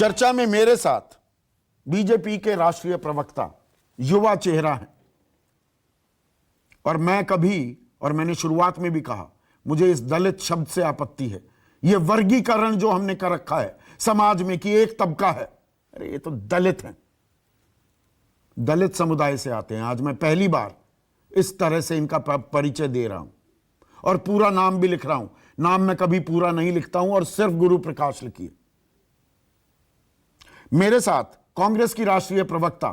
चर्चा में मेरे साथ बीजेपी के राष्ट्रीय प्रवक्ता, युवा चेहरा है, और मैं कभी, और मैंने शुरुआत में भी कहा, मुझे इस दलित शब्द से आपत्ति है। यह वर्गीकरण जो हमने कर रखा है समाज में कि एक तबका है, अरे ये तो दलित हैं, दलित समुदाय से आते हैं। आज मैं पहली बार इस तरह से इनका परिचय दे रहा हूं और पूरा नाम भी लिख रहा हूं। नाम मैं कभी पूरा नहीं लिखता हूं और सिर्फ गुरु प्रकाश लिखिए। मेरे साथ कांग्रेस की राष्ट्रीय प्रवक्ता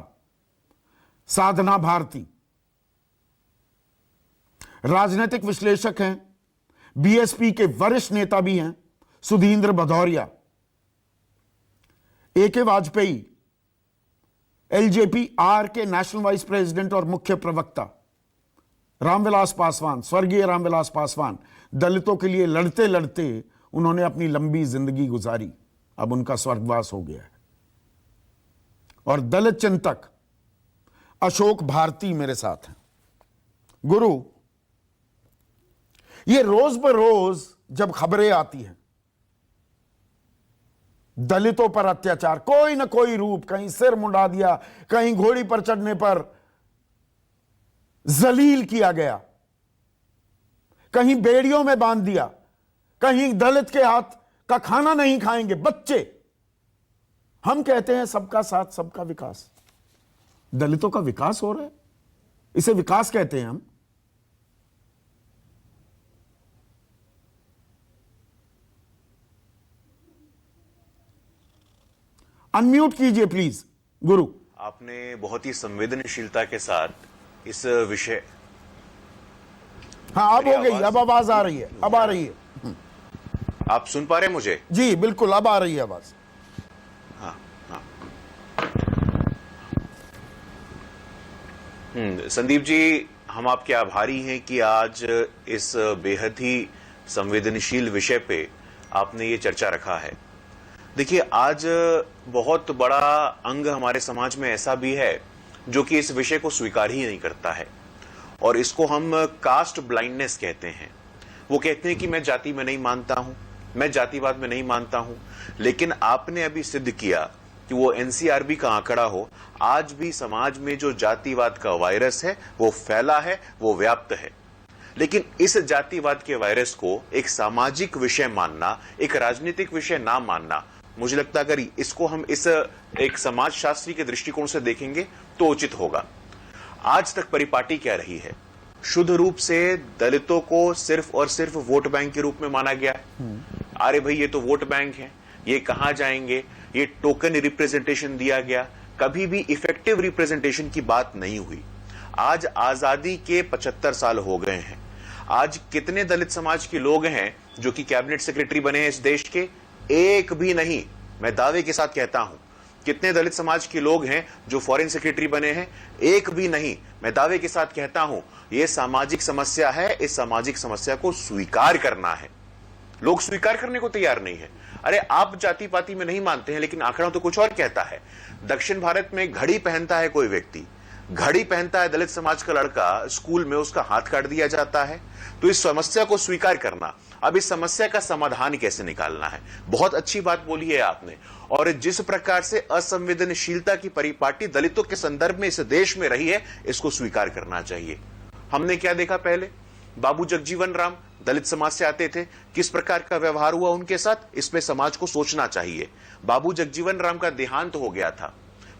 साधना भारती, राजनीतिक विश्लेषक हैं, बीएसपी के वरिष्ठ नेता भी हैं सुधींद्र भदौरिया, एके वाजपेयी एलजेपी आर के नेशनल वाइस प्रेसिडेंट और मुख्य प्रवक्ता रामविलास पासवान, स्वर्गीय रामविलास पासवान, दलितों के लिए लड़ते लड़ते उन्होंने अपनी लंबी जिंदगी गुजारी, अब उनका स्वर्गवास हो गया है। और दलित चिंतक अशोक भारती मेरे साथ हैं। गुरु, ये रोज बरोज जब खबरें आती हैं दलितों पर अत्याचार, कोई ना कोई रूप, कहीं सिर मुंडा दिया, कहीं घोड़ी पर चढ़ने पर जलील किया गया, कहीं बेड़ियों में बांध दिया, कहीं दलित के हाथ का खाना नहीं खाएंगे बच्चे। हम कहते हैं सबका साथ सबका विकास, दलितों का विकास हो रहा है, इसे विकास कहते हैं हम। अनम्यूट कीजिए प्लीज गुरु। आपने बहुत ही संवेदनशीलता के साथ इस विषय, हाँ अब हो गई, अब आवाज आ रही है, अब आ रही है। आप सुन पा रहे हैं मुझे? जी बिल्कुल, अब आ रही है आवाज। हाँ हाँ। संदीप जी, हम आपके आभारी हैं कि आज इस बेहद ही संवेदनशील विषय पे आपने ये चर्चा रखा है। देखिए, आज बहुत बड़ा अंग हमारे समाज में ऐसा भी है जो कि इस विषय को स्वीकार ही नहीं करता है, और इसको हम कास्ट ब्लाइंडनेस कहते हैं। वो कहते हैं कि मैं जाति में नहीं मानता हूं, मैं जातिवाद में नहीं मानता हूं, लेकिन आपने अभी सिद्ध किया कि वो एनसीआरबी का आंकड़ा हो, आज भी समाज में जो जातिवाद का वायरस है वो फैला है, वो व्याप्त है। लेकिन इस जातिवाद के वायरस को एक सामाजिक विषय मानना, एक राजनीतिक विषय ना मानना, मुझे लगता है अगर इसको हम इस एक समाजशास्त्री के दृष्टिकोण से देखेंगे तो उचित होगा। आज तक परिपाटी क्या रही है? शुद्ध रूप से दलितों को सिर्फ और सिर्फ वोट बैंक के रूप में माना गया। अरे भाई, ये तो वोट बैंक है, ये कहां जाएंगे, ये टोकन रिप्रेजेंटेशन दिया गया, कभी भी इफेक्टिव रिप्रेजेंटेशन की बात नहीं हुई। आज आजादी के 75 साल हो गए हैं। आज कितने दलित समाज के लोग हैं जो कि कैबिनेट सेक्रेटरी बने हैं इस देश के? एक भी नहीं, मैं दावे के साथ कहता हूं। कितने दलित समाज के लोग हैं जो फॉरेन सेक्रेटरी बने हैं? एक भी नहीं, मैं दावे के साथ कहता हूं। यह सामाजिक समस्या है, इस सामाजिक समस्या को स्वीकार करना है। लोग स्वीकार करने को तैयार नहीं है। अरे आप जाति पाति में नहीं मानते हैं, लेकिन आंकड़ा तो कुछ और कहता है। दक्षिण भारत में घड़ी पहनता है कोई व्यक्ति, घड़ी पहनता है दलित समाज का लड़का, स्कूल में उसका हाथ काट दिया जाता है। तो इस समस्या को स्वीकार करना, अब इस समस्या का समाधान कैसे निकालना है। बहुत अच्छी बात बोली है आपने, और जिस प्रकार से असंवेदनशीलता की परिपाटी दलितों के संदर्भ में इस देश में रही है, इसको स्वीकार करना चाहिए। हमने क्या देखा पहले? बाबू जगजीवन राम दलित समाज से आते थे, किस प्रकार का व्यवहार हुआ उनके साथ, इसमें समाज को सोचना चाहिए। बाबू जगजीवन राम का देहांत हो गया था।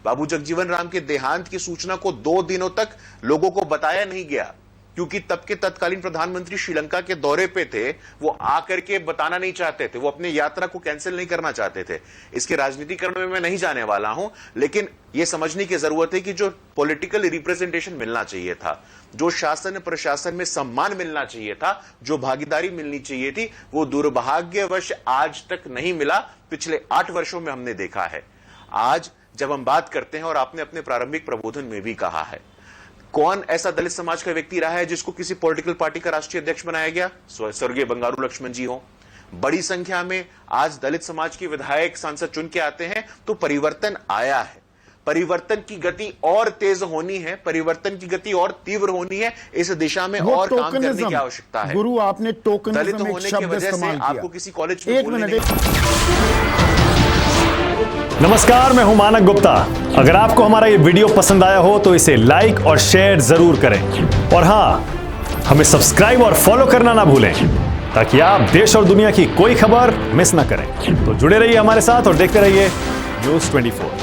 बाबू जगजीवन राम के देहांत की सूचना को 2 दिनों तक लोगों को बताया नहीं गया, क्योंकि तब के तत्कालीन प्रधानमंत्री श्रीलंका के दौरे पे थे। वो आकर के बताना नहीं चाहते थे, वो अपनी यात्रा को कैंसिल नहीं करना चाहते थे। इसके राजनीतिकरण में मैं नहीं जाने वाला हूं, लेकिन यह समझने की जरूरत है कि जो पॉलिटिकल रिप्रेजेंटेशन मिलना चाहिए था, जो शासन प्रशासन में सम्मान मिलना चाहिए था, जो भागीदारी मिलनी चाहिए थी, वो दुर्भाग्यवश आज तक नहीं मिला। पिछले 8 वर्षों में हमने देखा है। आज जब हम बात करते हैं, और आपने अपने प्रारंभिक प्रबोधन में भी कहा है, कौन ऐसा दलित समाज का व्यक्ति रहा है जिसको किसी पॉलिटिकल पार्टी का राष्ट्रीय अध्यक्ष बनाया गया? स्वर्गीय बंगारू लक्ष्मण जी हो। बड़ी संख्या में आज दलित समाज के विधायक सांसद चुन के आते हैं, तो परिवर्तन आया है। परिवर्तन की गति और तेज होनी है, परिवर्तन की गति और तीव्र होनी है। इस दिशा में और काम करने की आवश्यकता है। गुरु, आपने टोकनिज्म दलित होने की वजह से आपको किसी कॉलेज में एक मिनट नमस्कार, मैं हूं मानक गुप्ता। अगर आपको हमारा ये वीडियो पसंद आया हो तो इसे लाइक और शेयर जरूर करें और हां, हमें सब्सक्राइब और फॉलो करना ना भूलें ताकि आप देश और दुनिया की कोई खबर मिस ना करें। तो जुड़े रहिए हमारे साथ और देखते रहिए News 24।